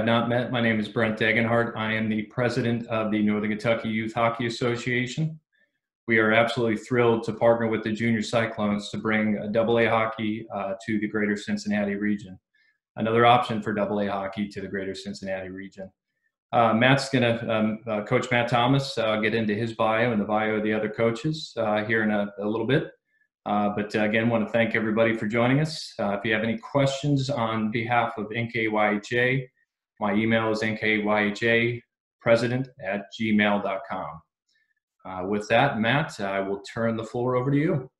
not met, my name is Brent Degenhardt. I am the president of the Northern Kentucky Youth Hockey Association. We are absolutely thrilled to partner with the Junior Cyclones to bring AA hockey to the greater Cincinnati region. Another option for AA hockey to the greater Cincinnati region. Matt's going to, Coach Matt Thomas, get into his bio and the bio of the other coaches here in a little bit. But again, want to thank everybody for joining us. If you have any questions on behalf of NKYHA, my email is nkyhapresident@gmail.com. With that, Matt, I will turn the floor over to you.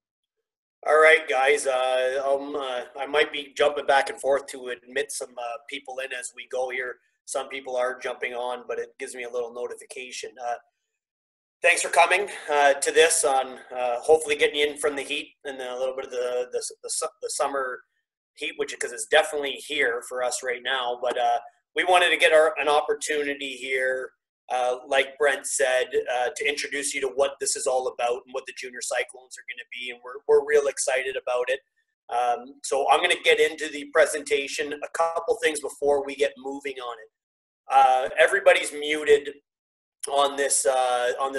All right, guys. I might be jumping back and forth to admit some people in as we go here. Some people are jumping on, but it gives me a little notification. Thanks for coming to this on hopefully getting you in from the heat and a little bit of the summer heat, because it's definitely here for us right now. But we wanted to get an opportunity here, like Brent said, to introduce you to what this is all about and what the Junior Cyclones are going to be, and we're real excited about it. So I'm going to get into the presentation. A couple things before we get moving on it. Everybody's muted on this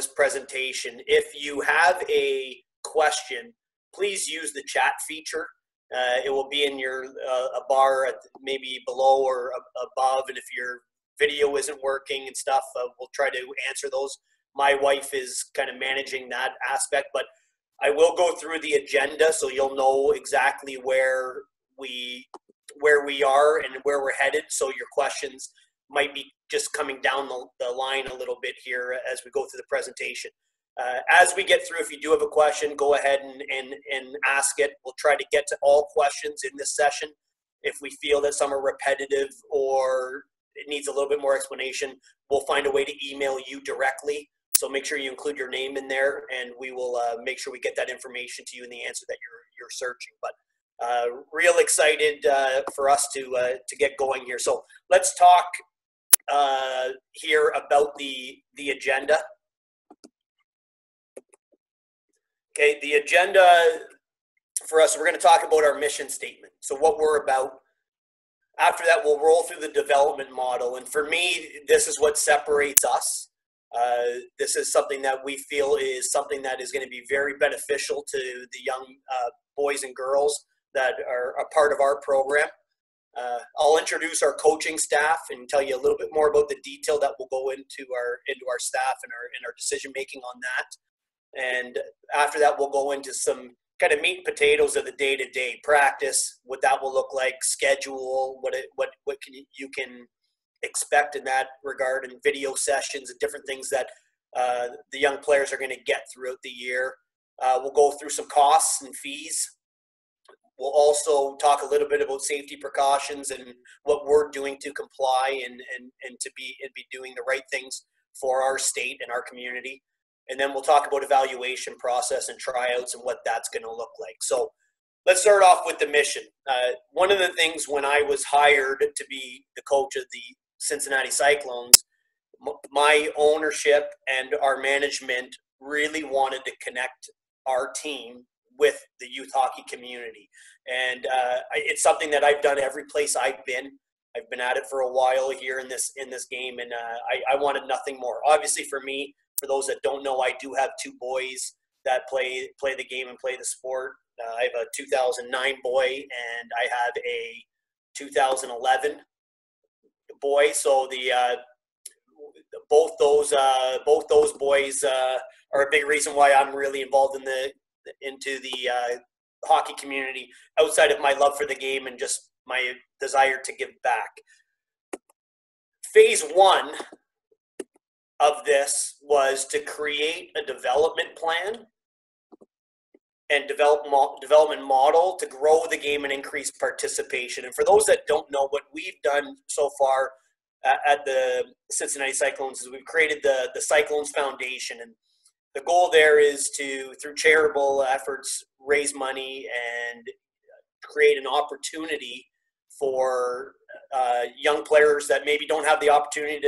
presentation. If you have a question, please use the chat feature. It will be in your a bar at maybe below or above, and if your video isn't working and stuff, we'll try to answer those. My wife is kind of managing that aspect, but I will go through the agenda so you'll know exactly where we are and where we're headed. So your questions might be just coming down the line a little bit here as we go through the presentation. As we get through, if you do have a question, go ahead and ask it. We'll try to get to all questions in this session. If we feel that some are repetitive or it needs a little bit more explanation, we'll find a way to email you directly. So make sure you include your name in there, and we will make sure we get that information to you in the answer that you're searching. But real excited for us to get going here. So let's talk here about the agenda. Okay, the agenda for us, we're going to talk about our mission statement. So what we're about. After that, we'll roll through the development model. And for me, this is what separates us. This is something that we feel is something that is going to be very beneficial to the young boys and girls that are a part of our program. I'll introduce our coaching staff and tell you a little bit more about the detail that will go into our staff and our decision making on that. And after that, we'll go into some kind of meat and potatoes of the day-to-day practice, what that will look like, schedule, what you can expect in that regard, and video sessions and different things that the young players are going to get throughout the year. We'll go through some costs and fees. We'll also talk a little bit about safety precautions and what we're doing to comply and to be doing the right things for our state and our community. And then we'll talk about evaluation process and tryouts and what that's going to look like. So let's start off with the mission. One of the things when I was hired to be the coach of the Cincinnati Cyclones, my ownership and our management really wanted to connect our team with the youth hockey community. And it's something that I've done every place I've been. I've been at it for a while here in this game, and I wanted nothing more. Obviously for me, for those that don't know, I do have two boys that play the game and play the sport. I have a 2009 boy and I have a 2011 boy. So both those boys are a big reason why I'm really involved into the hockey community, outside of my love for the game and just my desire to give back. Phase one of this was to create a development plan and development model to grow the game and increase participation. And for those that don't know, what we've done so far at the Cincinnati Cyclones is we've created the Cyclones Foundation. And the goal there is to, through charitable efforts, raise money and create an opportunity for young players that maybe don't have the opportunity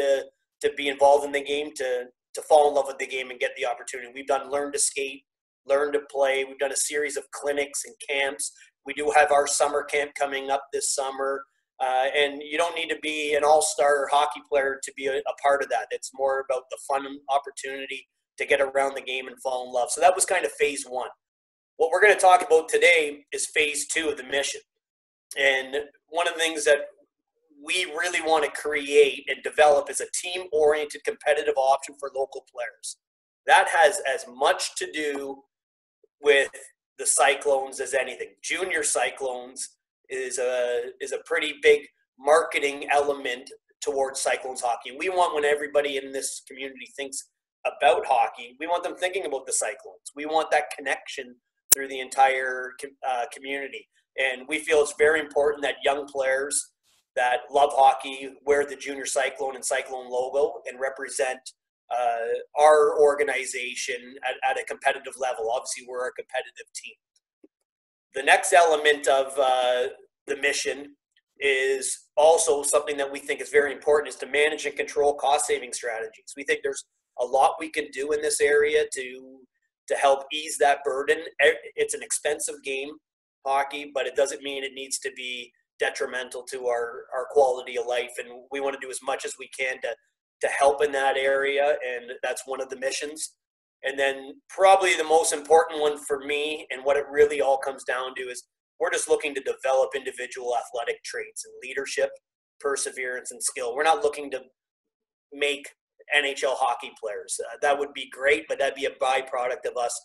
to be involved in the game, to fall in love with the game and get the opportunity. We've done Learn to Skate, Learn to Play. We've done a series of clinics and camps. We do have our summer camp coming up this summer. And you don't need to be an all-star hockey player to be a part of that. It's more about the fun opportunity to get around the game and fall in love. So that was kind of phase one. What we're going to talk about today is phase two of the mission. And one of the things that we really want to create and develop is a team-oriented competitive option for local players. That has as much to do with the Cyclones as anything. Junior Cyclones is a pretty big marketing element towards Cyclones hockey. And we want, when everybody in this community thinks about hockey, we want them thinking about the Cyclones. We want that connection through the entire community. And we feel it's very important that young players that love hockey wear the Junior Cyclone and Cyclone logo and represent our organization at a competitive level. Obviously, we're a competitive team. The next element of the mission is also something that we think is very important, is to manage and control cost-saving strategies. We think there's a lot we can do in this area to help ease that burden. It's an expensive game, hockey, but it doesn't mean it needs to be detrimental to our quality of life. And we want to do as much as we can to help in that area, and that's one of the missions. And then probably the most important one for me, and what it really all comes down to, is we're just looking to develop individual athletic traits and leadership, perseverance, and skill. We're not looking to make NHL hockey players. That would be great, but that'd be a byproduct of us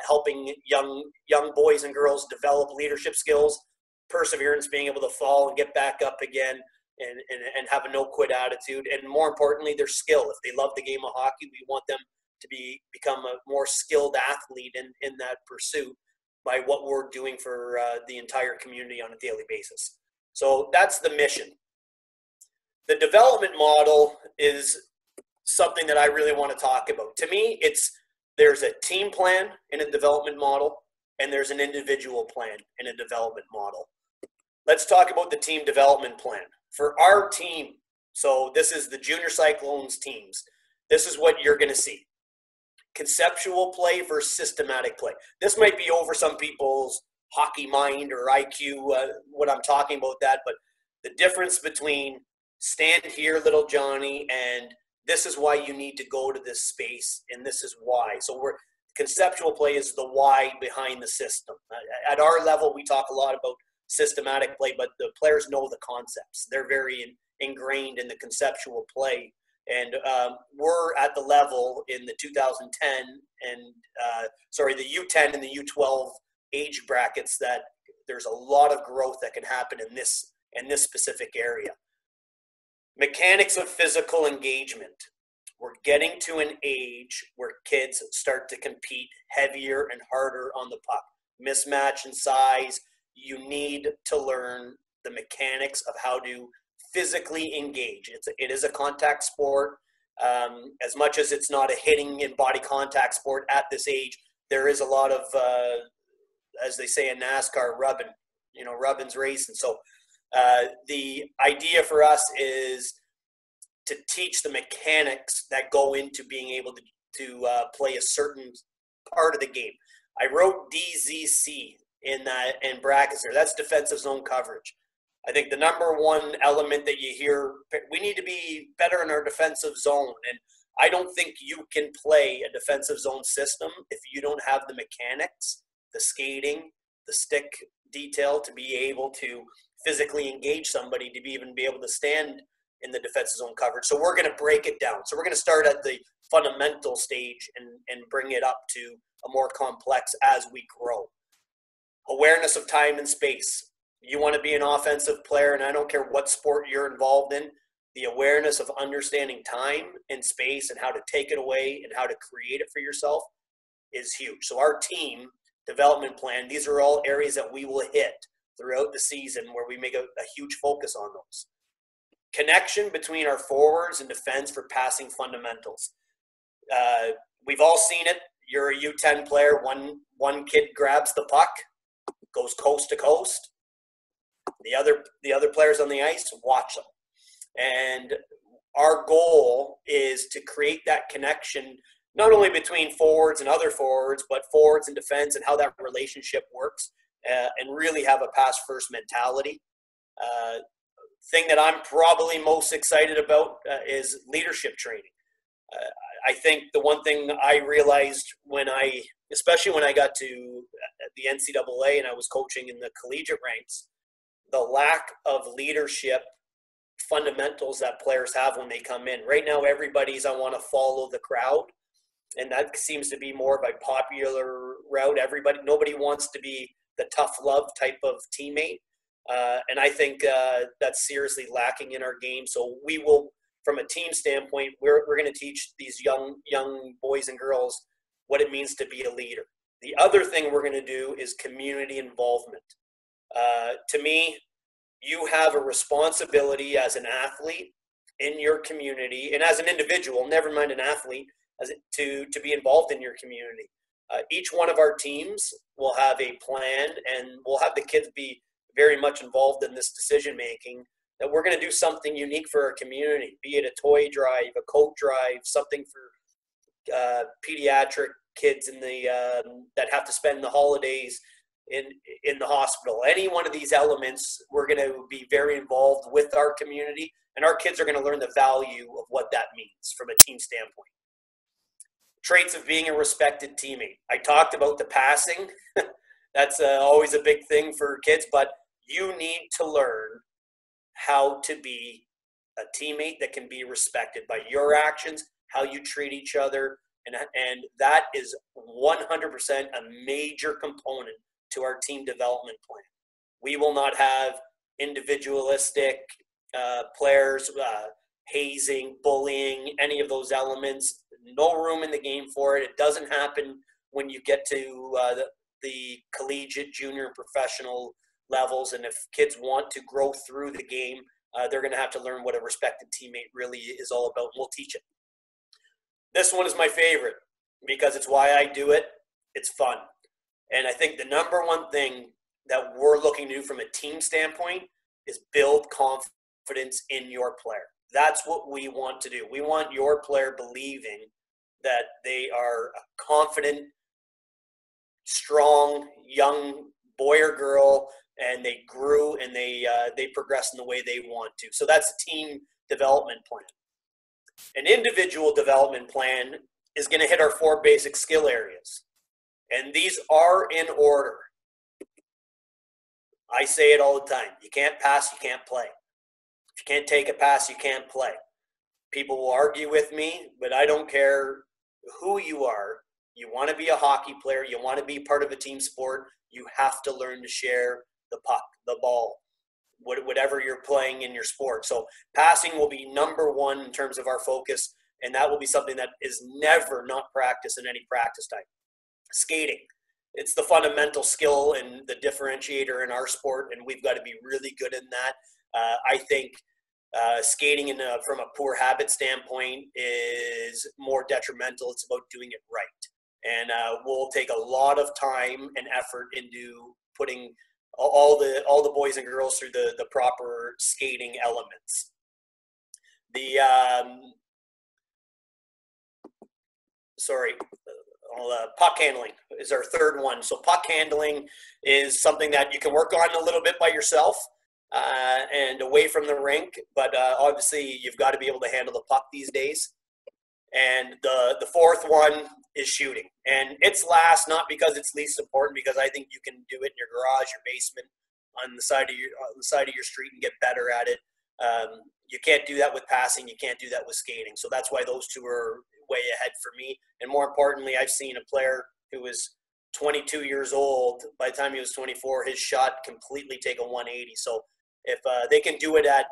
helping young boys and girls develop leadership skills, perseverance, being able to fall and get back up again, and have a no-quit attitude, and more importantly, their skill. If they love the game of hockey, we want them to become a more skilled athlete in that pursuit by what we're doing for the entire community on a daily basis. So that's the mission. The development model is something that I really want to talk about. To me, there's a team plan in a development model, and there's an individual plan in a development model. Let's talk about the team development plan. For our team, so this is the Junior Cyclones teams, this is what you're going to see. Conceptual play versus systematic play. This might be over some people's hockey mind or IQ, what I'm talking about that, but the difference between stand here, little Johnny, and this is why you need to go to this space, and this is why. So conceptual play is the why behind the system. At our level, we talk a lot about systematic play, but the players know the concepts. They're very ingrained in the conceptual play. And we're at the level in the 2010 and the U10 and the U12 age brackets that there's a lot of growth that can happen in this specific area. Mechanics of physical engagement. We're getting to an age where kids start to compete heavier and harder on the puck. Mismatch in size. You need to learn the mechanics of how to physically engage. It is a contact sport. As much as it's not a hitting and body contact sport at this age, there is a lot of, as they say in NASCAR, rubbing's racing. So the idea for us is to teach the mechanics that go into being able to play a certain part of the game. I wrote DZC in brackets there. That's defensive zone coverage. I think the number one element that you hear, we need to be better in our defensive zone. And I don't think you can play a defensive zone system if you don't have the mechanics, the skating, the stick detail to be able to physically engage somebody, to even be able to stand in the defensive zone coverage. So we're going to break it down. So we're going to start at the fundamental stage and bring it up to a more complex as we grow. Awareness of time and space. You want to be an offensive player, and I don't care what sport you're involved in, the awareness of understanding time and space and how to take it away and how to create it for yourself is huge. So our team development plan, these are all areas that we will hit throughout the season where we make a huge focus on those. Connection between our forwards and defense for passing fundamentals. We've all seen it. You're a U10 player. One kid grabs the puck, goes coast to coast. The other players on the ice watch them. And our goal is to create that connection, not only between forwards and other forwards, but forwards and defense and how that relationship works, and really have a pass-first mentality. thing that I'm probably most excited about is leadership training. I think the one thing I realized especially when I got to the NCAA and I was coaching in the collegiate ranks, the lack of leadership fundamentals that players have when they come in. Right now, everybody's, I want to follow the crowd. And that seems to be more of a popular route. Nobody wants to be the tough love type of teammate. And I think that's seriously lacking in our game. So we will, from a team standpoint, we're going to teach these young boys and girls what it means to be a leader. The other thing we're going to do is community involvement. To me, you have a responsibility as an athlete in your community and as an individual, never mind an athlete, to be involved in your community. Each one of our teams will have a plan, and we'll have the kids be very much involved in this decision making, that we're going to do something unique for our community, be it a toy drive, a coat drive, something for pediatric kids that have to spend the holidays in the hospital. Any one of these elements, we're going to be very involved with our community, and our kids are going to learn the value of what that means from a team standpoint. Traits of being a respected teammate. I talked about the passing. That's always a big thing for kids, but you need to learn how to be a teammate that can be respected by your actions, how you treat each other, and that is 100% a major component to our team development plan. We will not have individualistic players, hazing, bullying, any of those elements. No room in the game for it. It doesn't happen when you get to the collegiate, junior, and professional levels. And if kids want to grow through the game, they're going to have to learn what a respected teammate really is all about. We'll teach it. This one is my favorite because it's why I do it. It's fun. And I think the number one thing that we're looking to do from a team standpoint is build confidence in your player. That's what we want to do. We want your player believing that they are a confident, strong, young boy or girl, and they grew and they progressed in the way they want to. So that's a team development plan. An individual development plan is going to hit our 4 basic skill areas. And these are in order. I say it all the time. You can't pass, you can't play. If you can't take a pass, you can't play. People will argue with me, but I don't care who you are. You want to be a hockey player, you want to be part of a team sport, you have to learn to share the puck, the ball, whatever you're playing in your sport. So passing will be number 1 in terms of our focus, and that will be something that is never not practiced in any practice time. Skating. It's the fundamental skill and the differentiator in our sport, and we've got to be really good in that. I think skating from a poor habit standpoint is more detrimental. It's about doing it right. And we'll take a lot of time and effort into putting all the boys and girls through the proper skating elements. Puck handling is our third one. So puck handling is something that you can work on a little bit by yourself and away from the rink, but obviously you've got to be able to handle the puck these days. And the fourth one is shooting, and it's last not because it's least important, because I think you can do it in your garage, your basement, on the side of your street, and get better at it. You can't do that with passing. You can't do that with skating. So that's why those two are way ahead for me. And more importantly, I've seen a player who was 22 years old. By the time he was 24, his shot completely take a 180. So if they can do it at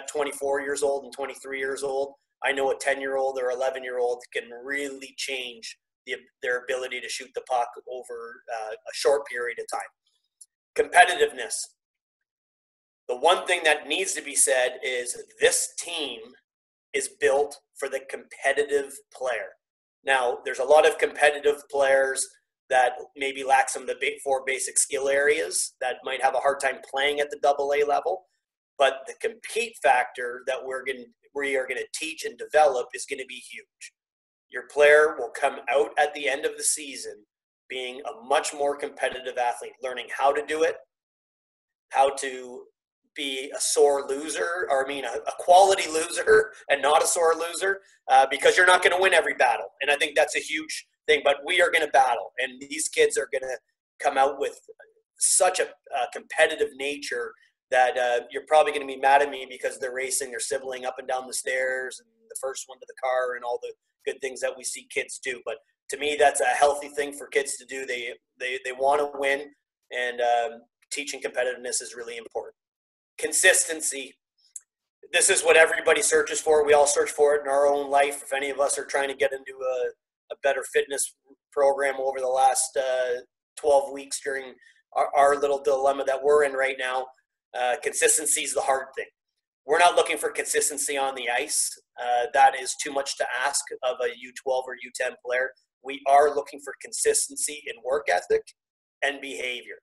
24 years old and 23 years old, I know a 10-year-old or 11-year-old can really change their ability to shoot the puck over a short period of time. Competitiveness. The one thing that needs to be said is this team is built for the competitive player. Now, there's a lot of competitive players that maybe lack some of the 4 basic skill areas that might have a hard time playing at the AA level, but the compete factor that we are going to teach and develop is going to be huge. Your player will come out at the end of the season being a much more competitive athlete, learning how to do it, how to be a sore loser, or I mean a quality loser and not a sore loser, because you're not going to win every battle. And I think that's a huge thing, but we are going to battle, and these kids are going to come out with such a competitive nature that you're probably going to be mad at me because they're racing their sibling up and down the stairs and the first one to the car and all the good things that we see kids do. But to me, that's a healthy thing for kids to do. They want to win, and teaching competitiveness is really important. Consistency. This is what everybody searches for. We all search for it in our own life. If any of us are trying to get into a better fitness program over the last 12 weeks during our little dilemma that we're in right now, consistency is the hard thing. We're not looking for consistency on the ice. That is too much to ask of a U12 or U10 player. We are looking for consistency in work ethic and behavior.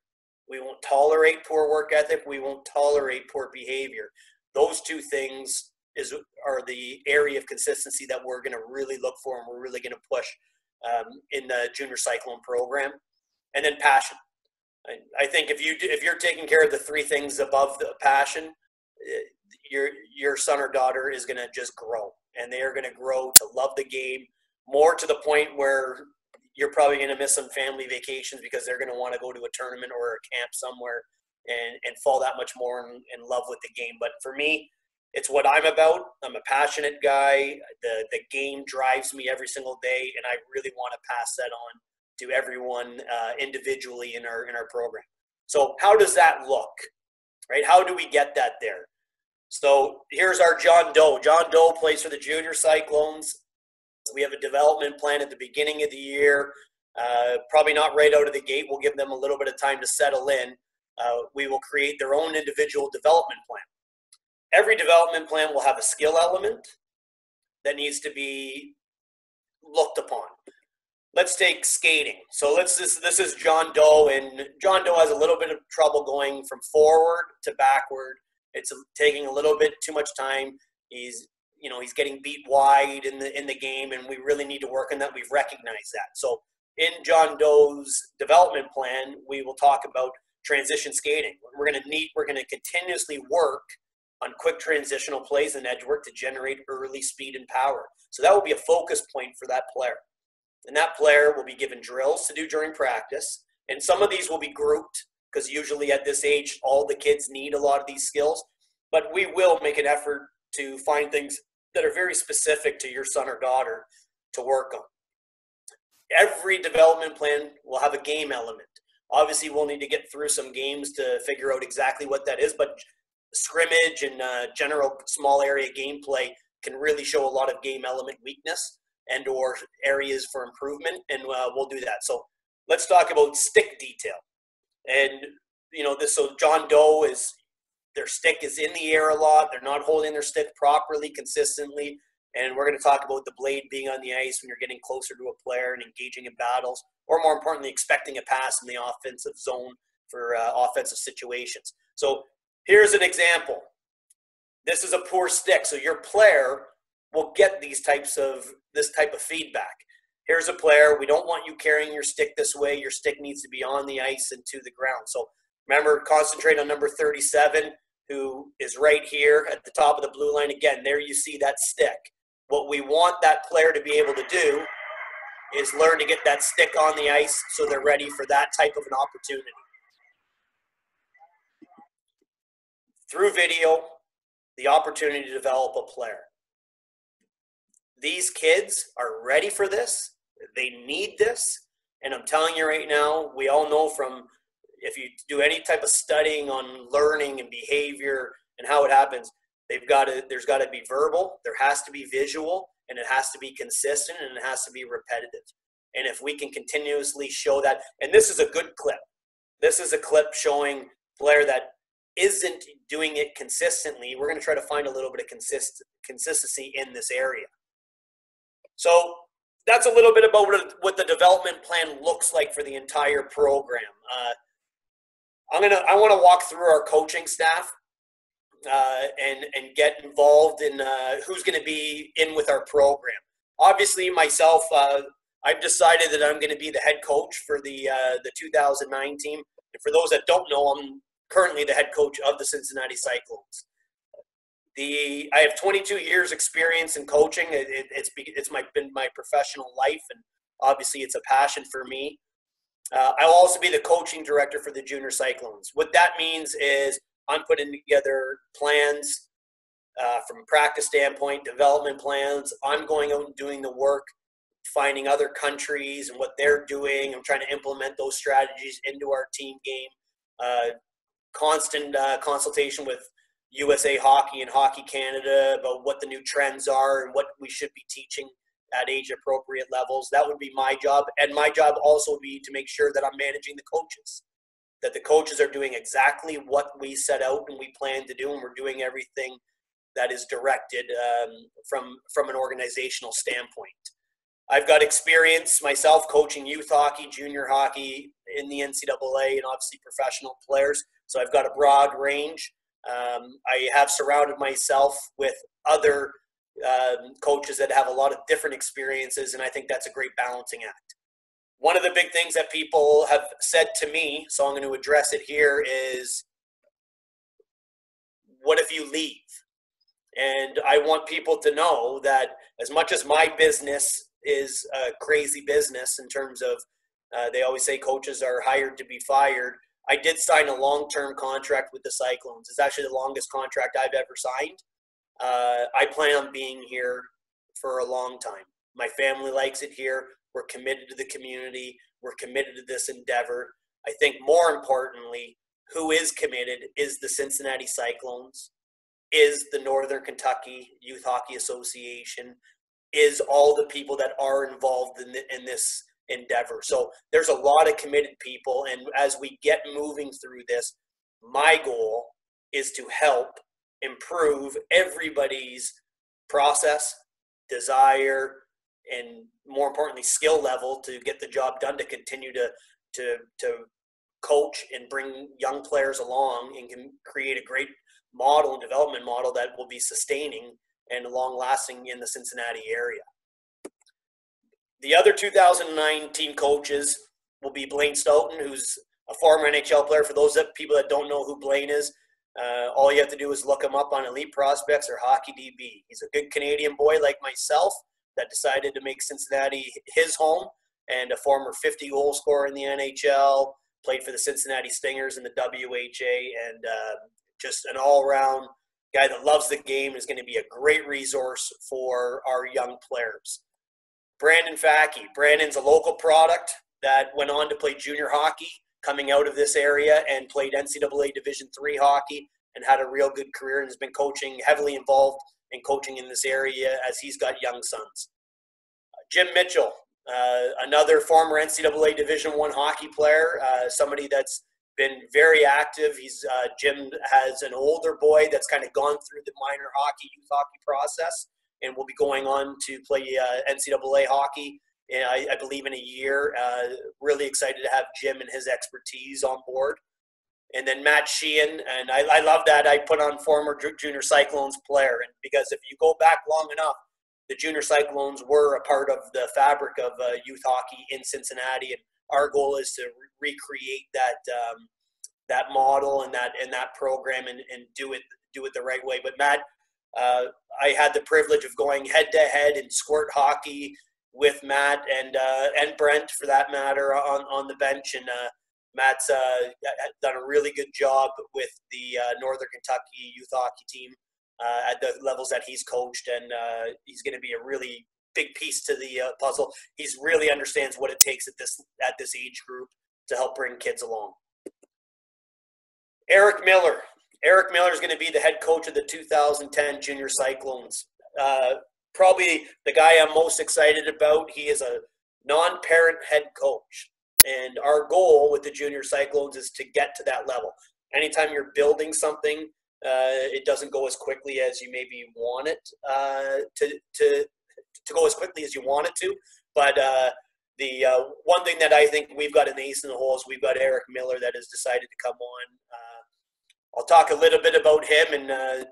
We won't tolerate poor work ethic. We won't tolerate poor behavior. Those two things are the area of consistency that we're going to really look for, and we're really going to push in the Junior Cyclone program. And then passion. I think if you're taking care of the three things above the passion, your son or daughter is going to just grow, and they are going to grow to love the game more, to the point where you're probably going to miss some family vacations because they're going to want to go to a tournament or a camp somewhere and fall that much more in love with the game. But for me, it's what I'm about. I'm a passionate guy. The game drives me every single day, and I really want to pass that on to everyone individually in our program. So how does that look, right? How do we get that there? So here's our John Doe. John Doe plays for the Junior Cyclones. We have a development plan at the beginning of the year. Probably not right out of the gate. We'll give them a little bit of time to settle in. We will create their own individual development plan. Every development plan will have a skill element that needs to be looked upon. Let's take skating. So this is John Doe, and John Doe has a little bit of trouble going from forward to backward. It's taking a little bit too much time. He's getting beat wide in the game, and we really need to work on that. We've recognized that. So in John Doe's development plan, we will talk about transition skating. We're going to continuously work on quick transitional plays and edge work to generate early speed and power. So that will be a focus point for that player. And that player will be given drills to do during practice. And some of these will be grouped, because usually at this age, all the kids need a lot of these skills. But we will make an effort to find things that are very specific to your son or daughter to work on. Every development plan will have a game element. Obviously, we'll need to get through some games to figure out exactly what that is, but scrimmage and general small area gameplay can really show a lot of game element weakness and or areas for improvement, and we'll do that. So let's talk about stick detail. And so John Doe their stick is in the air a lot. They're not holding their stick properly, consistently. And we're going to talk about the blade being on the ice when you're getting closer to a player and engaging in battles, or more importantly, expecting a pass in the offensive zone for offensive situations. So here's an example. This is a poor stick. So your player will get this type of feedback. Here's a player. We don't want you carrying your stick this way. Your stick needs to be on the ice and to the ground. So remember, concentrate on number 37, who is right here at the top of the blue line. Again, there you see that stick. What we want that player to be able to do is learn to get that stick on the ice so they're ready for that type of an opportunity. Through video, the opportunity to develop a player. These kids are ready for this. They need this. And I'm telling you right now, we all know from, if you do any type of studying on learning and behavior and how it happens, there's got to be verbal, there has to be visual, and it has to be consistent, and it has to be repetitive. And if we can continuously show that, and this is a good clip. This is a clip showing a player that isn't doing it consistently. We're going to try to find a little bit of consistency in this area. So that's a little bit about what the development plan looks like for the entire program. I want to walk through our coaching staff and get involved in who's going to be in with our program. Obviously, myself, I've decided that I'm going to be the head coach for the 2009 team. And for those that don't know, I'm currently the head coach of the Cincinnati Cyclones. I have 22 years experience in coaching. It's been my professional life, and obviously it's a passion for me. I'll also be the coaching director for the Junior Cyclones. What that means is I'm putting together plans from a practice standpoint, development plans. I'm going out and doing the work, finding other countries and what they're doing. I'm trying to implement those strategies into our team game. Constant consultation with USA Hockey and Hockey Canada about what the new trends are and what we should be teaching at age-appropriate levels. That would be my job. And my job also would be to make sure that I'm managing the coaches, that the coaches are doing exactly what we set out and we plan to do, and we're doing everything that is directed from an organizational standpoint. I've got experience myself coaching youth hockey, junior hockey in the NCAA, and obviously professional players. So I've got a broad range. I have surrounded myself with other coaches that have a lot of different experiences, and I think that's a great balancing act. One of the big things that people have said to me, so I'm going to address it here, is what if you leave? And I want people to know that as much as my business is a crazy business in terms of they always say coaches are hired to be fired, I did sign a long-term contract with the Cyclones. It's actually the longest contract I've ever signed. I plan on being here for a long time. My family likes it here. We're committed to the community. We're committed to this endeavor. I think more importantly, who is committed is the Cincinnati Cyclones, is the Northern Kentucky Youth Hockey Association, is all the people that are involved in this endeavor. So there's a lot of committed people, and as we get moving through this, my goal is to help improve everybody's process, desire, and more importantly, skill level to get the job done, to continue to coach and bring young players along and can create a great model and development model that will be sustaining and long-lasting in the Cincinnati area. The other 2009 team coaches will be Blaine Stoughton, who's a former NHL player. For those people that don't know who Blaine is, all you have to do is look him up on Elite Prospects or Hockey DB. He's a good Canadian boy like myself that decided to make Cincinnati his home, and a former 50-goal scorer in the NHL, played for the Cincinnati Stingers in the WHA, and just an all-around guy that loves the game, is going to be a great resource for our young players. Brandon Facky. Brandon's a local product that went on to play junior hockey coming out of this area and played NCAA Division III hockey and had a real good career and has been coaching, heavily involved in coaching in this area as he's got young sons. Jim Mitchell, another former NCAA Division I hockey player, somebody that's been very active. Jim has an older boy that's kind of gone through the minor hockey, youth hockey process, and will be going on to play NCAA hockey, I believe, in a year. Really excited to have Jim and his expertise on board. And then Matt Sheehan, and I love that I put on former Junior Cyclones player, and because if you go back long enough, the Junior Cyclones were a part of the fabric of youth hockey in Cincinnati, and our goal is to recreate that model and that program and do it the right way. But Matt, I had the privilege of going head-to-head in squirt hockey with Matt and Brent, for that matter, on the bench. And Matt's done a really good job with the Northern Kentucky youth hockey team at the levels that he's coached, and he's going to be a really big piece to the puzzle. He really understands what it takes at this age group to help bring kids along. Eric Miller. Eric Miller is going to be the head coach of the 2010 Junior Cyclones. Probably the guy I'm most excited about. He is a non-parent head coach. And our goal with the Junior Cyclones is to get to that level. Anytime you're building something, it doesn't go as quickly as you maybe want it to go as quickly as you want it to. But the one thing that I think we've got an ace in the hole is we've got Eric Miller that has decided to come on. I'll talk a little bit about him, and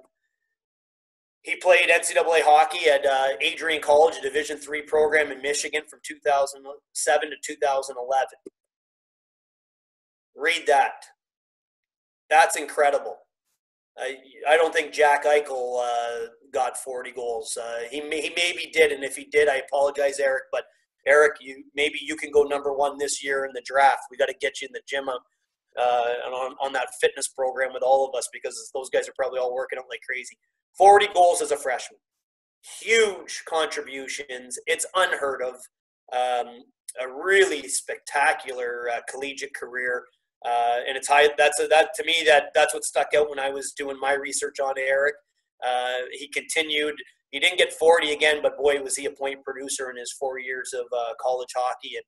he played NCAA hockey at Adrian College, a Division III program in Michigan from 2007 to 2011. Read that. That's incredible. I don't think Jack Eichel got 40 goals. He maybe did, and if he did, I apologize, Eric. But Eric, maybe you can go #1 this year in the draft. We got to get you in the gym and on that fitness program with all of us, because those guys are probably all working out like crazy. 40 goals as a freshman, huge contributions. It's unheard of. A really spectacular collegiate career. And it's high. That to me, that's what stuck out when I was doing my research on Eric. He continued. He didn't get 40 again, but boy, was he a point producer in his 4 years of college hockey.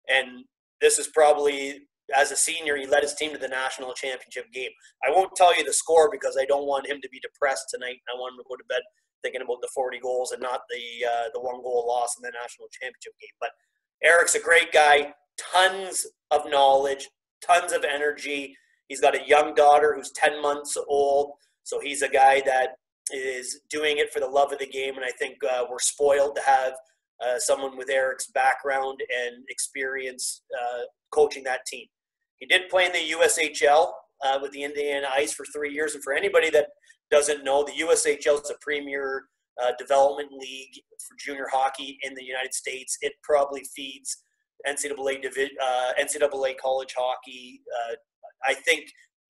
And this is probably, as a senior, he led his team to the national championship game. I won't tell you the score because I don't want him to be depressed tonight. I want him to go to bed thinking about the 40 goals and not the 1-goal loss in the national championship game. But Eric's a great guy. Tons of knowledge. Tons of energy. He's got a young daughter who's 10 months old, so he's a guy that is doing it for the love of the game, and I think we're spoiled to have someone with Eric's background and experience coaching that team. He did play in the USHL with the Indiana Ice for 3 years, and for anybody that doesn't know, the USHL is a premier development league for junior hockey in the United States. It probably feeds NCAA college hockey. I think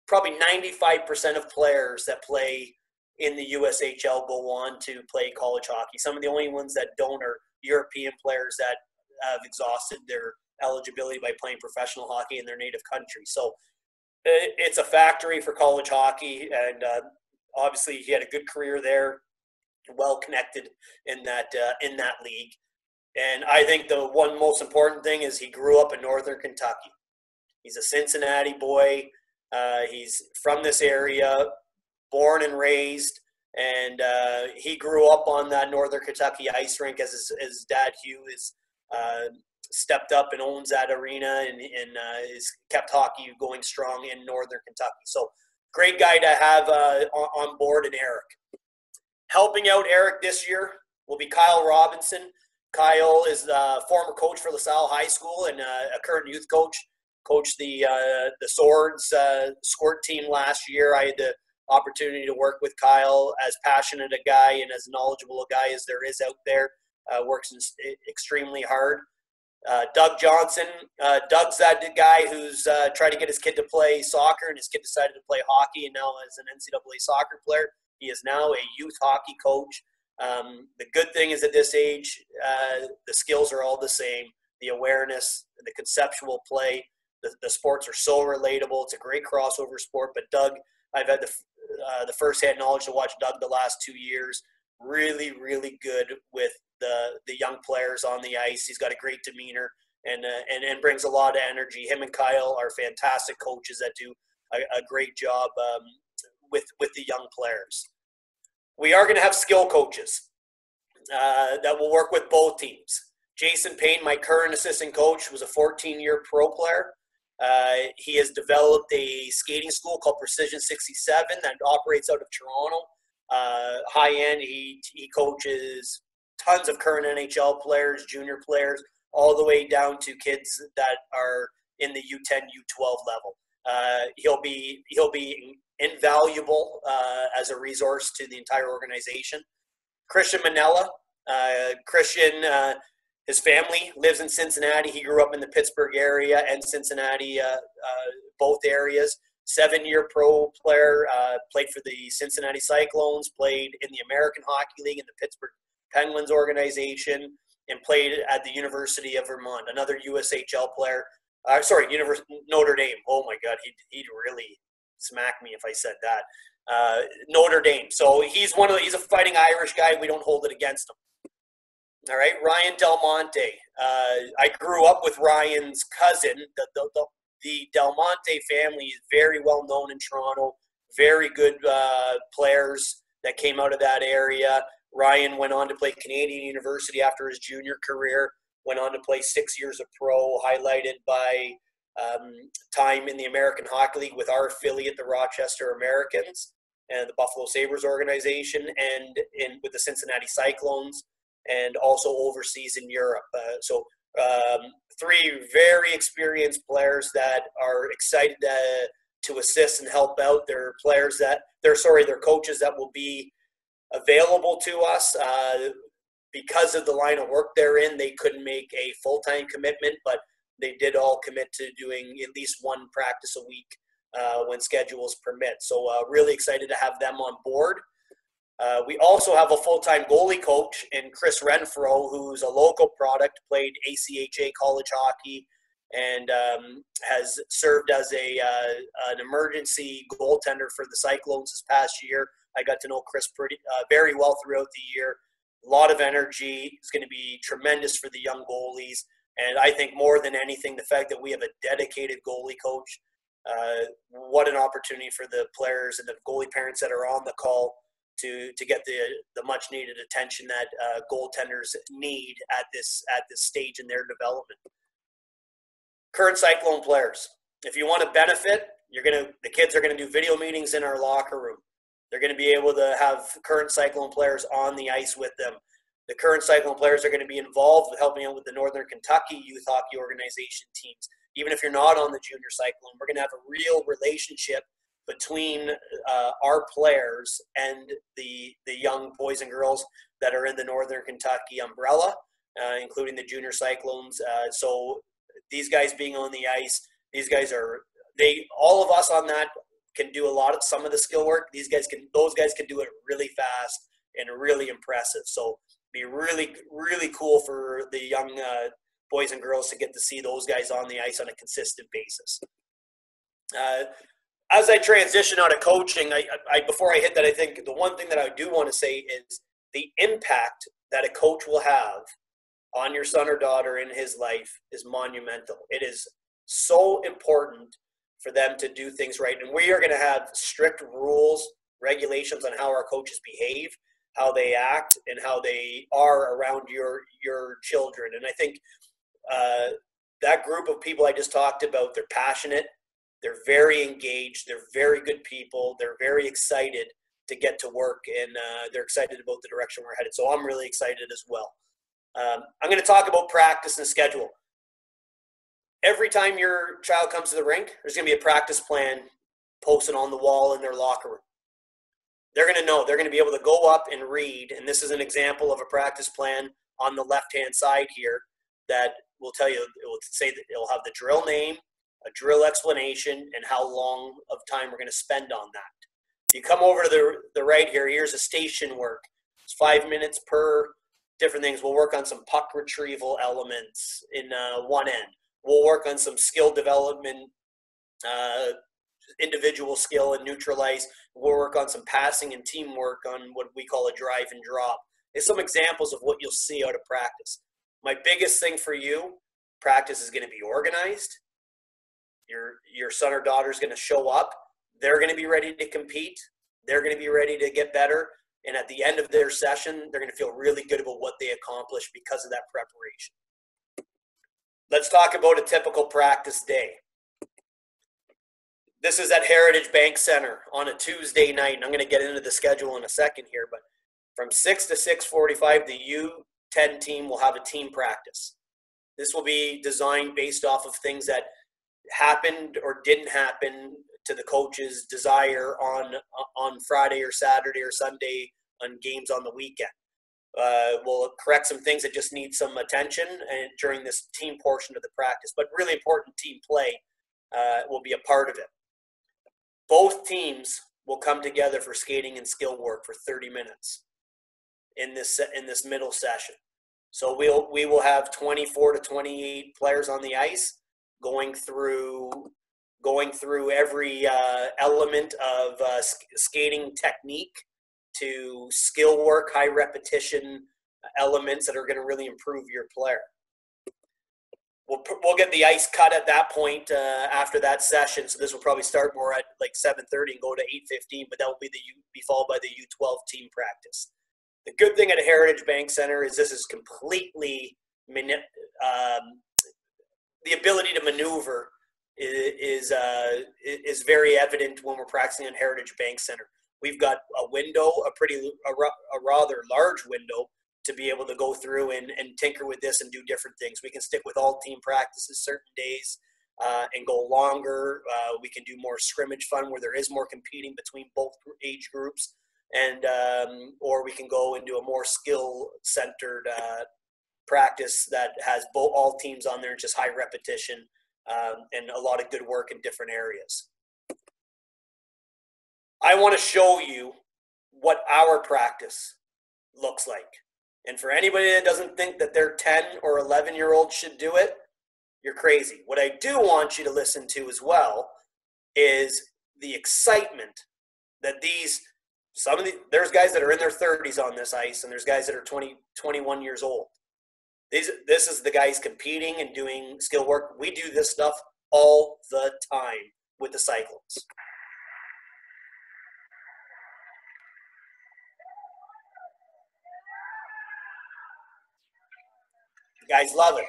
probably 95% of players that play in the USHL go on to play college hockey. Some of the only ones that don't are European players that have exhausted their eligibility by playing professional hockey in their native country. So it's a factory for college hockey, and obviously he had a good career there, well connected in that league. And I think the one most important thing is he grew up in northern Kentucky. He's a Cincinnati boy. He's from this area, born and raised, and he grew up on that northern Kentucky ice rink as his dad, Hugh, is stepped up and owns that arena and has kept hockey going strong in northern Kentucky. So great guy to have on board, and Eric. Helping out Eric this year will be Kyle Robinson. Kyle is the former coach for LaSalle High School and a current youth coach. Coached the Swords squirt team last year. I had the opportunity to work with Kyle, as passionate a guy and as knowledgeable a guy as there is out there. Works extremely hard. Doug Johnson. Doug's that guy who's tried to get his kid to play soccer, and his kid decided to play hockey, and now as an NCAA soccer player, he is now a youth hockey coach. The good thing is at this age, the skills are all the same. The awareness, the conceptual play, the sports are so relatable. It's a great crossover sport. But Doug, I've had the first-hand knowledge to watch Doug the last 2 years. Really, really good with the young players on the ice. He's got a great demeanor and brings a lot of energy. Him and Kyle are fantastic coaches that do a great job with the young players. We are going to have skill coaches that will work with both teams. Jason Payne, my current assistant coach, was a 14-year pro player. He has developed a skating school called Precision 67 that operates out of Toronto. High end, he coaches tons of current NHL players, junior players, all the way down to kids that are in the U10, U12 level. He'll be invaluable as a resource to the entire organization. Christian Manella. Christian, his family lives in Cincinnati. He grew up in the Pittsburgh area and Cincinnati, both areas. 7-year pro player, played for the Cincinnati Cyclones, played in the American Hockey League in the Pittsburgh Penguins organization, and played at the University of Vermont. Another USHL player. Notre Dame. Oh my God, he'd really smack me if I said that. Notre Dame. So he's a fighting Irish guy. We don't hold it against him. All right, Ryan Del Monte. I grew up with Ryan's cousin. The Del Monte family is very well known in Toronto. Very good players that came out of that area. Ryan went on to play Canadian University after his junior career. Went on to play 6 years of pro, highlighted by time in the American Hockey League with our affiliate, the Rochester Americans, and the Buffalo Sabres organization, and with the Cincinnati Cyclones, and also overseas in Europe. So 3 very experienced players that are excited to assist and help out their players their coaches that will be available to us. Because of the line of work they're in, they couldn't make a full-time commitment, but they did all commit to doing at least one practice a week when schedules permit. So really excited to have them on board. We also have a full-time goalie coach in Chris Renfro, who's a local product, played ACHA college hockey, and has served as an emergency goaltender for the Cyclones this past year. I got to know Chris very well throughout the year. A lot of energy. It's going to be tremendous for the young goalies. And I think more than anything, the fact that we have a dedicated goalie coach, what an opportunity for the players and the goalie parents that are on the call to get the much needed attention that goaltenders need at this stage in their development. Current Cyclone players, if you want to benefit, the kids are going to do video meetings in our locker room. They're going to be able to have current Cyclone players on the ice with them. The current Cyclone players are going to be involved with helping out with the Northern Kentucky Youth Hockey Organization teams. Even if you're not on the Junior Cyclone, we're going to have a real relationship between our players and the young boys and girls that are in the Northern Kentucky umbrella, including the Junior Cyclones. So these guys being on the ice, all of us on that can do some of the skill work. Those guys can do it really fast and really impressive. So be really, really cool for the young boys and girls to get to see those guys on the ice on a consistent basis. As I transition out of coaching, before I hit that, I think the one thing that I do want to say is the impact that a coach will have on your son or daughter in his life is monumental. It is so important for them to do things right. And we are going to have strict rules, regulations on how our coaches behave, how they act, and how they are around your children. And I think that group of people I just talked about, they're passionate, they're very engaged, they're very good people, they're very excited to get to work, and they're excited about the direction we're headed. So I'm really excited as well. I'm going to talk about practice and schedule. Every time your child comes to the rink, there's going to be a practice plan posted on the wall in their locker room. They're going to know. They're going to be able to go up and read, and this is an example of a practice plan on the left-hand side here that will tell you, it will say that it'll have the drill name, a drill explanation, and how long of time we're going to spend on that. You come over to the right here, here's a station work. It's 5 minutes per different things. We'll work on some puck retrieval elements in one end. We'll work on some skill development, individual skill and neutralize. We'll work on some passing and teamwork on what we call a drive and drop. There's some examples of what you'll see out of practice. My biggest thing for you, practice is going to be organized. Your son or daughter is going to show up. They're going to be ready to compete. They're going to be ready to get better. And at the end of their session, they're going to feel really good about what they accomplished because of that preparation. Let's talk about a typical practice day. This is at Heritage Bank Center on a Tuesday night. And I'm going to get into the schedule in a second here, but from 6 to 6:45, the U10 team will have a team practice. This will be designed based off of things that happened or didn't happen to the coach's desire on Friday or Saturday or Sunday on games on the weekend. We'll correct some things that just need some attention and during this team portion of the practice, but really important team play will be a part of it. Both teams will come together for skating and skill work for 30 minutes in this middle session. So we will have 24 to 28 players on the ice going through every element of skating technique to skill work, high repetition elements that are going to really improve your player. We'll get the ice cut at that point after that session. So this will probably start more at like 7:30 and go to 8:15, but that will be followed by the U12 team practice. The good thing at Heritage Bank Center is this is completely the ability to maneuver is very evident when we're practicing at Heritage Bank Center. We've got a window, a rather large window to be able to go through and tinker with this and do different things. We can stick with all team practices certain days. and go longer. We can do more scrimmage fun where there is more competing between both age groups, and or we can go into a more skill-centered practice that has all teams on there, just high repetition and a lot of good work in different areas. I want to show you what our practice looks like. And for anybody that doesn't think that their 10 or 11-year-old should do it, you're crazy. What I do want you to listen to as well is the excitement that there's guys that are in their 30s on this ice, and there's guys that are 20, 21 years old. This is the guys competing and doing skill work. We do this stuff all the time with the Cyclones. The guys love it,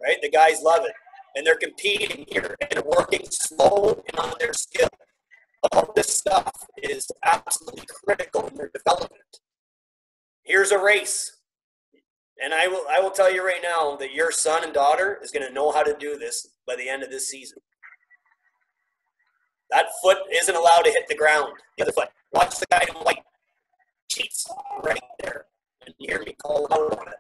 right? The guys love it. And they're competing here, and they're working slow and on their skill. All this stuff is absolutely critical in their development. Here's a race. And I will tell you right now that your son and daughter is going to know how to do this by the end of this season. That foot isn't allowed to hit the ground. The other foot. Watch the guy in white. Cheats right there. And you hear me call out on it.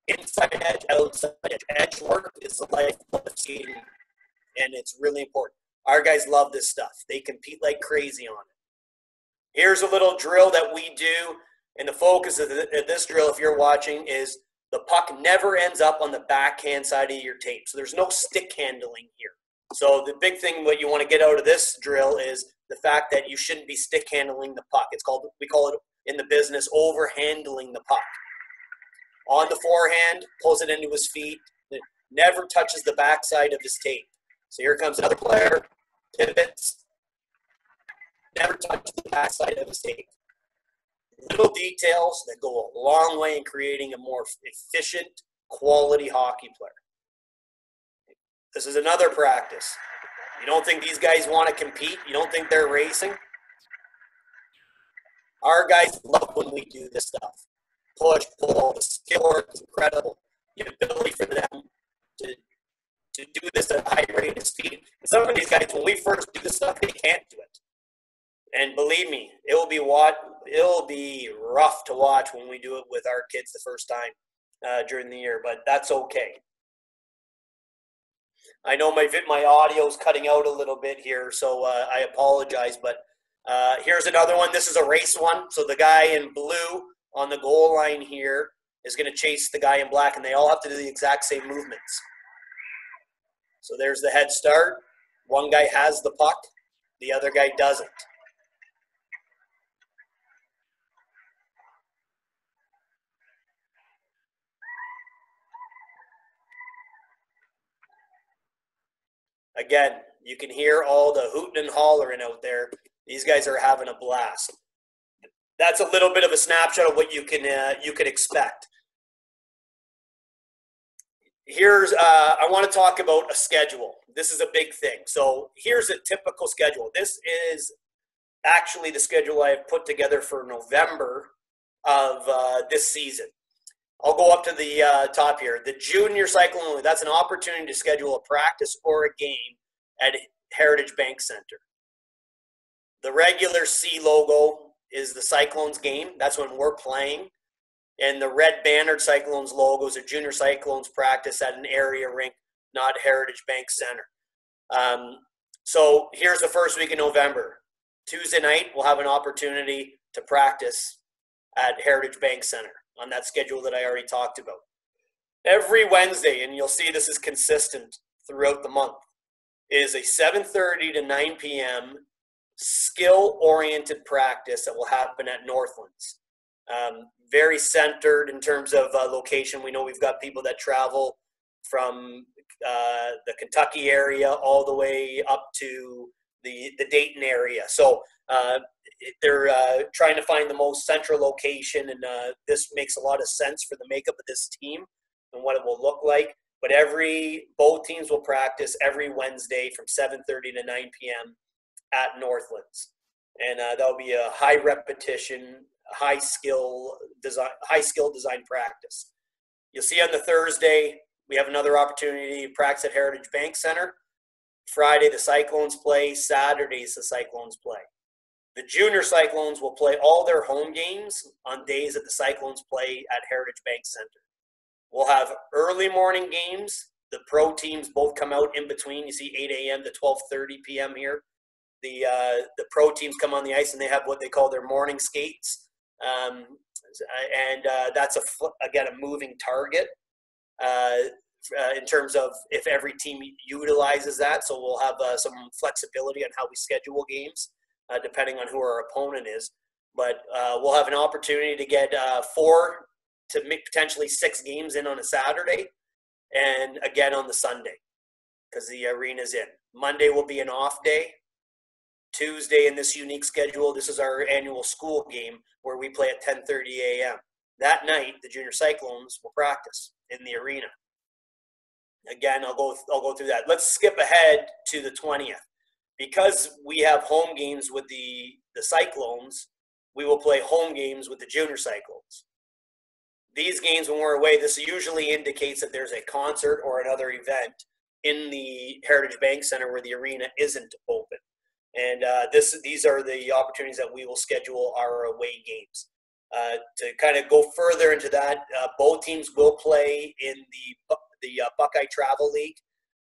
Inside edge, outside edge. Edge work is the lifeblood of skating, and it's really important. Our guys love this stuff. They compete like crazy on it. Here's a little drill that we do, and the focus of this drill, if you're watching, is the puck never ends up on the backhand side of your tape. So there's no stick handling here. So the big thing what you want to get out of this drill is the fact that you shouldn't be stick handling the puck. We call it in the business overhandling the puck. On the forehand, pulls it into his feet. It never touches the backside of his tape. So here comes another player, pivots, never touches the backside of his tape. Little details that go a long way in creating a more efficient, quality hockey player. This is another practice. You don't think these guys want to compete? You don't think they're racing? Our guys love when we do this stuff. Push, pull, the skill work is incredible. The ability for them to do this at a high rate of speed. And some of these guys, when we first do this stuff, they can't do it. And believe me, it'll be rough to watch when we do it with our kids the first time during the year, but that's okay. I know my audio's cutting out a little bit here, so I apologize, but here's another one. This is a race one. So the guy in blue on the goal line here is going to chase the guy in black, and they all have to do the exact same movements. So there's the head start. One guy has the puck. The other guy doesn't. Again, you can hear all the hooting and hollering out there. These guys are having a blast. That's a little bit of a snapshot of what you could expect. Here's I want to talk about a schedule. This is a big thing. So here's a typical schedule. This is actually the schedule I have put together for November of this season. I'll go up to the top here. The Junior Cyclone, that's an opportunity to schedule a practice or a game at Heritage Bank Center. The regular C logo is the Cyclones game. That's when we're playing. And the red bannered Cyclones logo is a Junior Cyclones practice at an area rink, not Heritage Bank Center. So here's the first week in November. Tuesday night, we'll have an opportunity to practice at Heritage Bank Center on that schedule that I already talked about. Every Wednesday, and you'll see this is consistent throughout the month, is a 7:30 to 9 p.m. skill-oriented practice that will happen at Northlands. Very centered in terms of location. We know we've got people that travel from the Kentucky area all the way up to the Dayton area. So they're trying to find the most central location, and this makes a lot of sense for the makeup of this team and what it will look like. But both teams will practice every Wednesday from 7:30 to 9 p.m. at Northlands, and that'll be a high repetition, high skill design practice. You'll see on the Thursday we have another opportunity to practice at Heritage Bank Center. Friday, the Cyclones play. Saturdays, the Cyclones play. The junior Cyclones will play all their home games on days that the Cyclones play at Heritage Bank Center. We'll have early morning games. The pro teams both come out in between. You see 8 a.m. to 12:30 p.m. here. The pro teams come on the ice and they have what they call their morning skates. That's, again, a moving target in terms of if every team utilizes that. So we'll have some flexibility on how we schedule games, depending on who our opponent is. But we'll have an opportunity to get 4 to potentially 6 games in on a Saturday, and again on the Sunday, because the arena's in. Monday will be an off day. Tuesday in this unique schedule, this is our annual school game where we play at 10:30 a.m. That night, the Junior Cyclones will practice in the arena. Again, I'll go through that. Let's skip ahead to the 20th. Because we have home games with the Cyclones, we will play home games with the Junior Cyclones. These games, when we're away, this usually indicates that there's a concert or another event in the Heritage Bank Center where the arena isn't open. And these are the opportunities that we will schedule our away games. To kind of go further into that, both teams will play in the Buckeye Travel League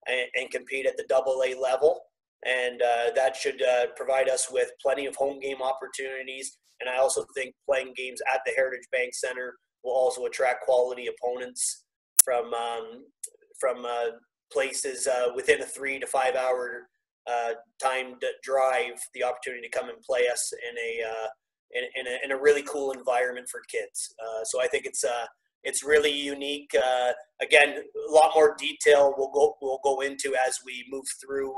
and compete at the AA level. And that should provide us with plenty of home game opportunities. And I also think playing games at the Heritage Bank Center will also attract quality opponents from places within a 3 to 5 hour timed drive, the opportunity to come and play us in a really cool environment for kids. So I think it's really unique. Again, a lot more detail we'll go into as we move through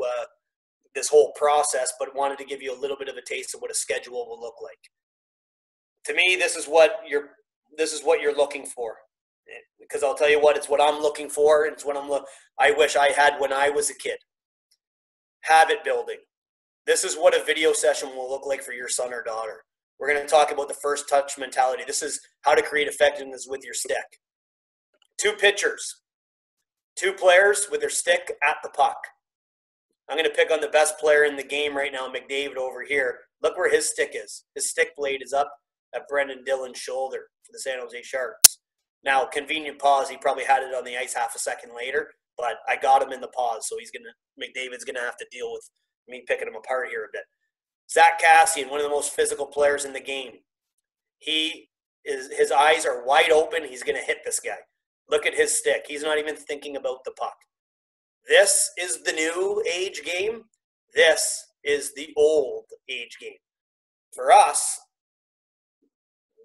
this whole process, but wanted to give you a little bit of a taste of what a schedule will look like. To me, this is what you're looking for, because I'll tell you what, it's what I'm looking for, and it's what I wish I had when I was a kid. Habit building. This is what a video session will look like for your son or daughter. We're going to talk about the first touch mentality. This is how to create effectiveness with your stick. 2 pitchers, 2 players with their stick at the puck. I'm going to pick on the best player in the game right now, McDavid over here. Look where his stick is. His stick blade is up at Brendan Dillon's shoulder for the San Jose Sharks. Now, convenient pause. He probably had it on the ice half a second later, but I got him in the pause, so McDavid's going to have to deal with me picking him apart here a bit. Zach Kassian, one of the most physical players in the game. His eyes are wide open. He's going to hit this guy. Look at his stick. He's not even thinking about the puck. This is the new age game. This is the old age game. For us,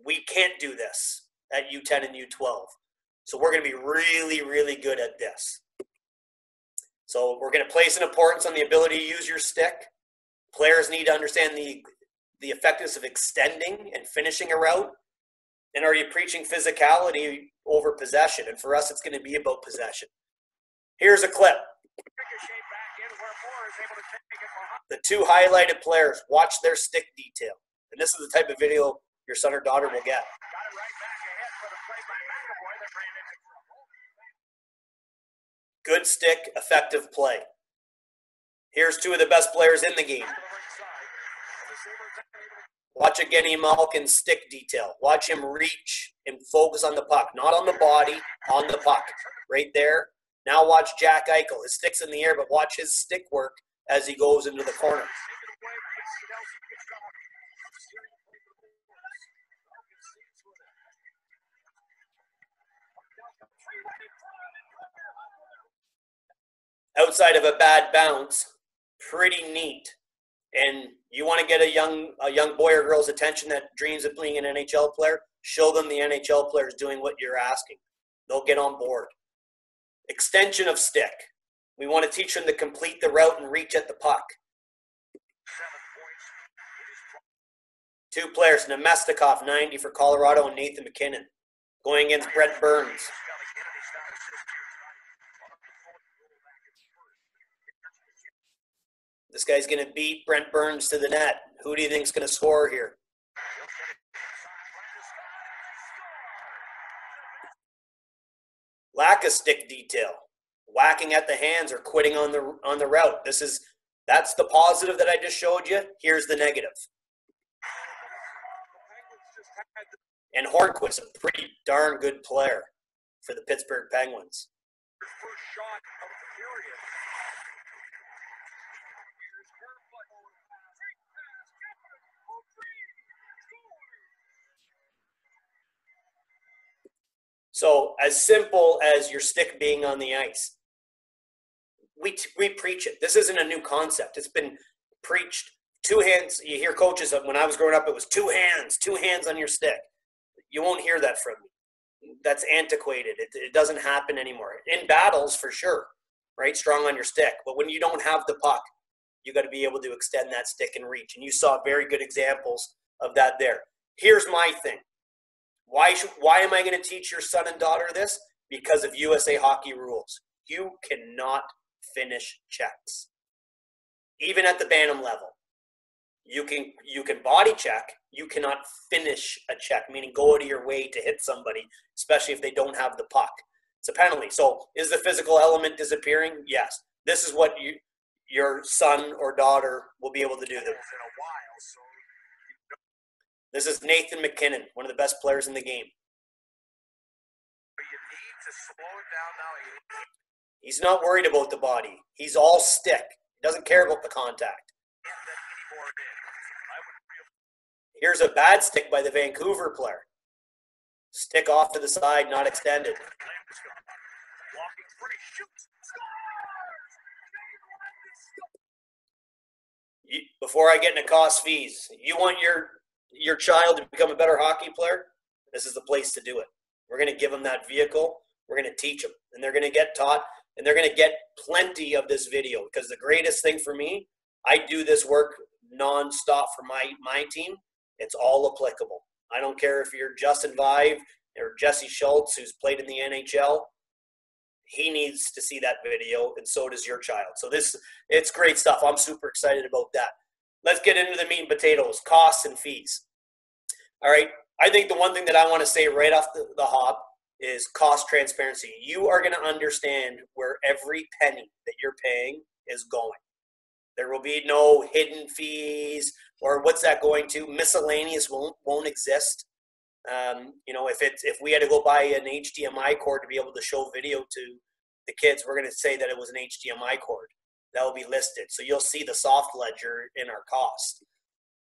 we can't do this at U10 and U12. So we're going to be really, really good at this. So we're going to place an importance on the ability to use your stick. Players need to understand the effectiveness of extending and finishing a route. And are you preaching physicality over possession? And for us, it's going to be about possession. Here's a clip. The 2 highlighted players, watch their stick detail. And this is the type of video your son or daughter will get. Good stick, effective play. Here's 2 of the best players in the game. Watch Evgeny Malkin's stick detail. Watch him reach and focus on the puck. Not on the body, on the puck. Right there. Now watch Jack Eichel. His stick's in the air, but watch his stick work as he goes into the corner. Outside of a bad bounce, pretty neat. And you want to get a young boy or girl's attention that dreams of being an NHL player, show them the NHL players doing what you're asking. They'll get on board. Extension of stick. We want to teach them to complete the route and reach at the puck. 2 players, Nemestikov, 90 for Colorado, and Nathan McKinnon, going against Brent Burns. This guy's going to beat Brent Burns to the net. Who do you think is going to score here? Lack of stick detail, whacking at the hands or quitting on the route. That's the positive that I just showed you. Here's the negative. And Hornquist, a pretty darn good player for the Pittsburgh Penguins. So as simple as your stick being on the ice, we preach it. This isn't a new concept. It's been preached. 2 hands. You hear coaches, when I was growing up, it was 2 hands on your stick. You won't hear that from me. That's antiquated. It doesn't happen anymore. In battles, for sure, right? Strong on your stick. But when you don't have the puck, you got to be able to extend that stick and reach. And you saw very good examples of that there. Here's my thing. Why am I going to teach your son and daughter this? Because of USA Hockey rules. You cannot finish checks. Even at the Bantam level. You can body check. You cannot finish a check, meaning go out of your way to hit somebody, especially if they don't have the puck. It's a penalty. So is the physical element disappearing? Yes. This is what your son or daughter will be able to do. This is Nathan McKinnon, one of the best players in the game. He's not worried about the body. He's all stick. He doesn't care about the contact. Here's a bad stick by the Vancouver player. Stick off to the side, not extended. Before I get into cost fees, you want your child to become a better hockey player? This is the place to do it. We're going to give them that vehicle. We're going to teach them, and they're going to get taught, and they're going to get plenty of this video, because the greatest thing for me, I do this work nonstop for my team. It's all applicable. I don't care if you're Justin Vive or Jesse Schultz, who's played in the NHL. He needs to see that video, and so does your child. So it's great stuff. I'm super excited about that. Let's get into the meat and potatoes, costs and fees. All right. I think the one thing that I want to say right off the hop is cost transparency. You are going to understand where every penny that you're paying is going. There will be no hidden fees, or what's that going to? Miscellaneous won't exist. If we had to go buy an HDMI cord to be able to show video to the kids, we're going to say that it was an HDMI cord. That will be listed. So you'll see the soft ledger in our cost.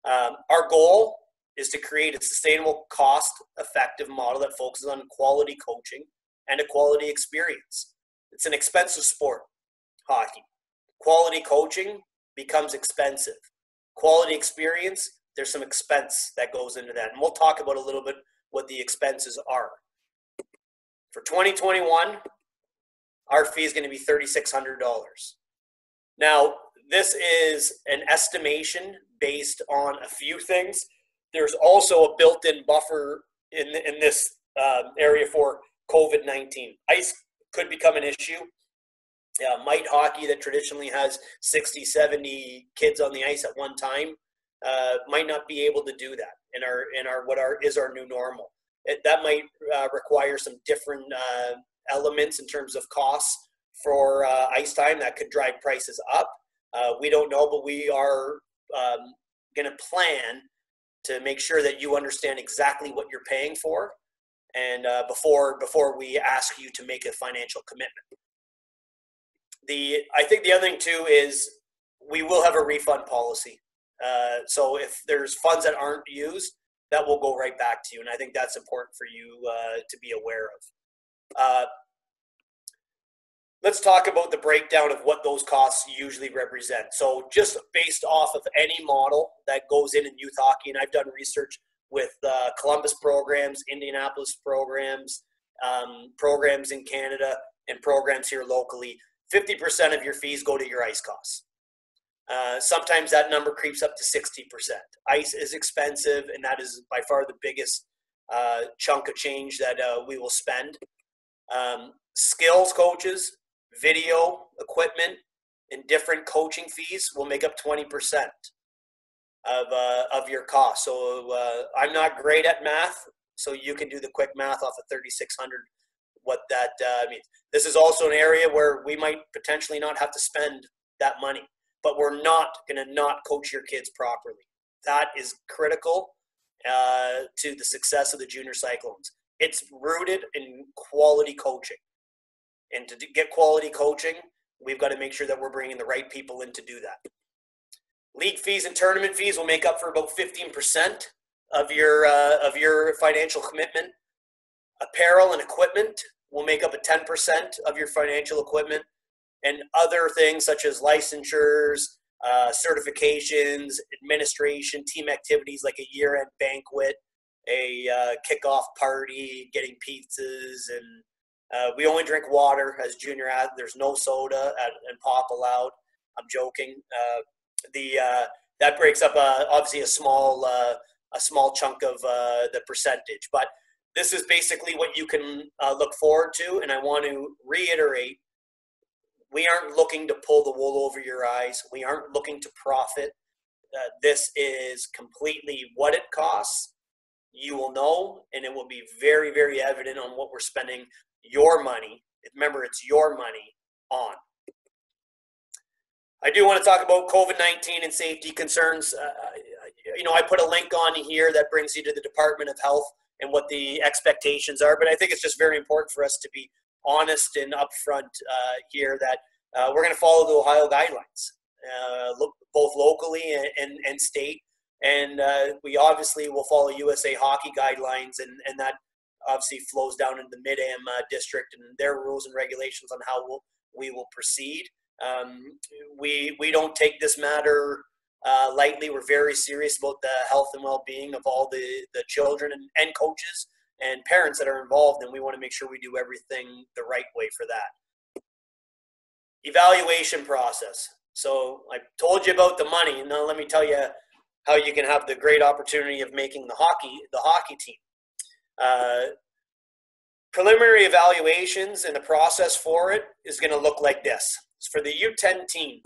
Our goal is to create a sustainable, cost-effective model that focuses on quality coaching and a quality experience. It's an expensive sport, hockey. Quality coaching becomes expensive. Quality experience, there's some expense that goes into that. And we'll talk about a little bit what the expenses are. For 2021, our fee is going to be $3,600. Now, this is an estimation based on a few things. There's also a built-in buffer in this area for COVID-19. Ice could become an issue. Mite hockey that traditionally has 60, 70 kids on the ice at one time might not be able to do that in our new normal. That might require some different elements in terms of costs for ice time that could drive prices up. We don't know, but we are going to plan to make sure that you understand exactly what you're paying for, and before we ask you to make a financial commitment. I think the other thing too is we will have a refund policy. So if there's funds that aren't used, that will go right back to you, and I think that's important for you to be aware of. Let's talk about the breakdown of what those costs usually represent. So just based off of any model that goes in youth hockey, and I've done research with Columbus programs, Indianapolis programs, programs in Canada, and programs here locally, 50% of your fees go to your ice costs. Sometimes that number creeps up to 60%. Ice is expensive, and that is by far the biggest chunk of change that we will spend. Skills coaches, video equipment, and different coaching fees will make up 20% of your cost. So I'm not great at math, so you can do the quick math off of $3,600 what that means. This is also an area where we might potentially not have to spend that money, but we're not going to not coach your kids properly. That is critical to the success of the Junior Cyclones. It's rooted in quality coaching. And to get quality coaching, we've got to make sure that we're bringing the right people in to do that. League fees and tournament fees will make up for about 15% of your financial commitment. Apparel and equipment will make up 10% of your financial equipment, and other things such as licensures, certifications, administration, team activities like a year-end banquet, a kickoff party, getting pizzas, and we only drink water as junior athletes. There's no soda and pop allowed. I'm joking. That breaks up obviously a small chunk of the percentage, but this is basically what you can look forward to. And I want to reiterate, we aren't looking to pull the wool over your eyes. We aren't looking to profit. This is completely what it costs. You will know, and it will be very, very evident on what we're spending your money. Remember, it's your money on. I do want to talk about COVID-19 and safety concerns. I put a link on here that brings you to the Department of Health and what the expectations are, but I think it's just very important for us to be honest and upfront here that we're going to follow the Ohio guidelines, both locally and state, and we obviously will follow USA Hockey guidelines, and that obviously flows down into the Mid-Am district and their rules and regulations on how we will proceed. We don't take this matter lightly. We're very serious about the health and well-being of all the children and coaches and parents that are involved, and we want to make sure we do everything the right way for that. Evaluation process. So I told you about the money. Now let me tell you how you can have the great opportunity of making the hockey team. Preliminary evaluations and the process for it is going to look like this. For the U10 team,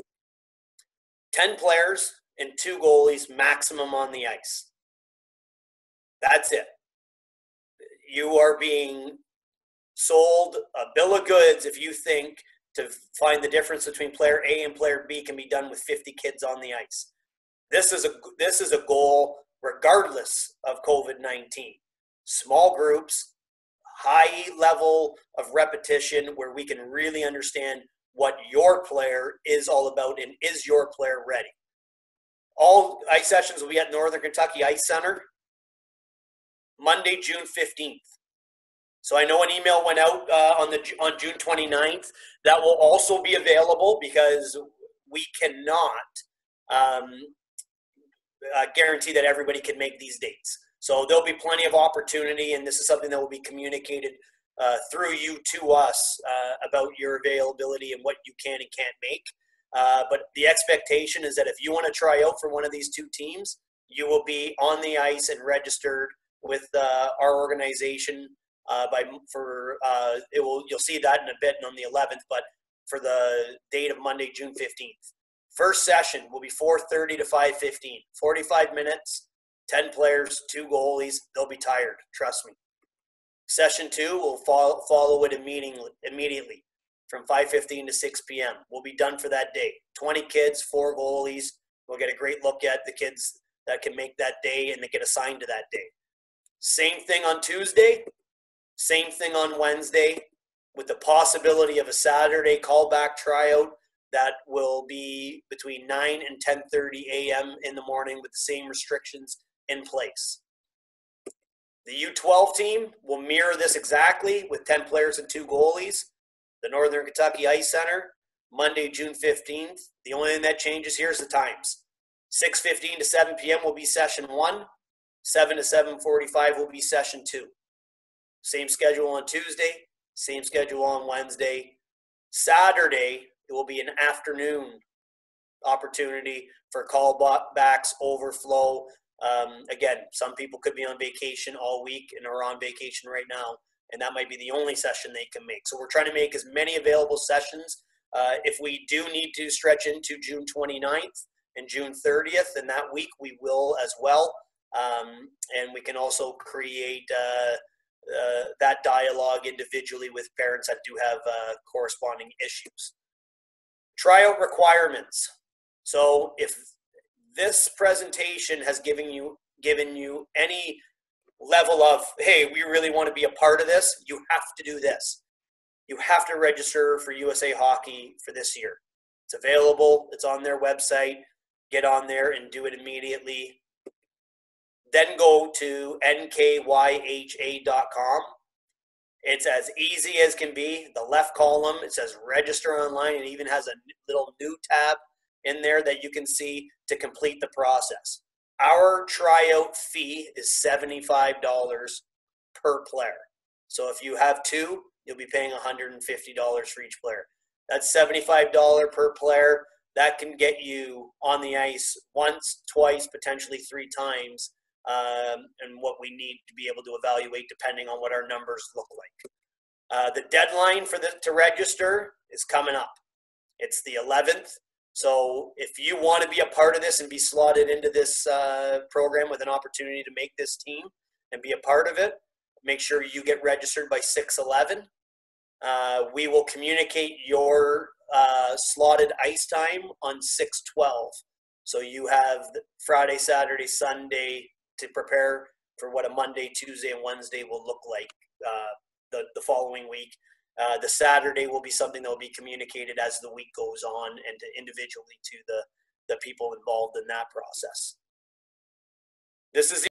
10 players and 2 goalies maximum on the ice. That's it. You are being sold a bill of goods if you think to find the difference between player A and player B can be done with 50 kids on the ice. This is a goal regardless of COVID-19. Small groups, high level of repetition where we can really understand what your player is all about and is your player ready. All ice sessions will be at Northern Kentucky Ice Center Monday, June 15th. So I know an email went out on June 29th. That will also be available because we cannot guarantee that everybody can make these dates. So there'll be plenty of opportunity, and this is something that will be communicated through you to us about your availability and what you can and can't make. But the expectation is that if you want to try out for one of these 2 teams, you will be on the ice and registered with our organization you'll see that in a bit on the 11th, but for the date of Monday, June 15th. First session will be 4:30 to 5:15, 45 minutes, 10 players, 2 goalies. They'll be tired, trust me. Session 2 will follow it immediately from 5:15 to 6 p.m. We'll be done for that day. 20 kids, 4 goalies. We'll get a great look at the kids that can make that day and they get assigned to that day. Same thing on Tuesday, same thing on Wednesday, with the possibility of a Saturday callback tryout that will be between 9 and 10:30 a.m. in the morning with the same restrictions in place. The U12 team will mirror this exactly with 10 players and 2 goalies. The Northern Kentucky Ice Center, Monday, June 15th. The only thing that changes here is the times. 6:15 to 7 p.m. will be session 1. 7 to 7:45 will be session 2. Same schedule on Tuesday, same schedule on Wednesday. Saturday, it will be an afternoon opportunity for callbacks, overflow. Again, some people could be on vacation all week and are on vacation right now, and that might be the only session they can make. So we're trying to make as many available sessions. If we do need to stretch into June 29th and June 30th, and that week we will as well. And we can also create that dialogue individually with parents that do have corresponding issues. Tryout requirements. So if this presentation has given you any level of, hey, we really want to be a part of this, you have to do this. You have to register for USA Hockey for this year. It's available. It's on their website. Get on there and do it immediately. Then go to nkyha.com. It's as easy as can be. The left column, it says register online. It even has a little new tab in there that you can see to complete the process. Our tryout fee is $75 per player. So if you have two, you'll be paying $150 for each player. That's $75 per player. That can get you on the ice once, twice, potentially 3 times, and what we need to be able to evaluate depending on what our numbers look like. The deadline for to register is coming up. It's the 11th. So if you want to be a part of this and be slotted into this program with an opportunity to make this team and be a part of it, make sure you get registered by 6/11. We will communicate your slotted ice time on 6/12. So you have Friday, Saturday, Sunday to prepare for what a Monday, Tuesday, and Wednesday will look like the following week. The Saturday will be something that will be communicated as the week goes on and individually to the people involved in that process. This is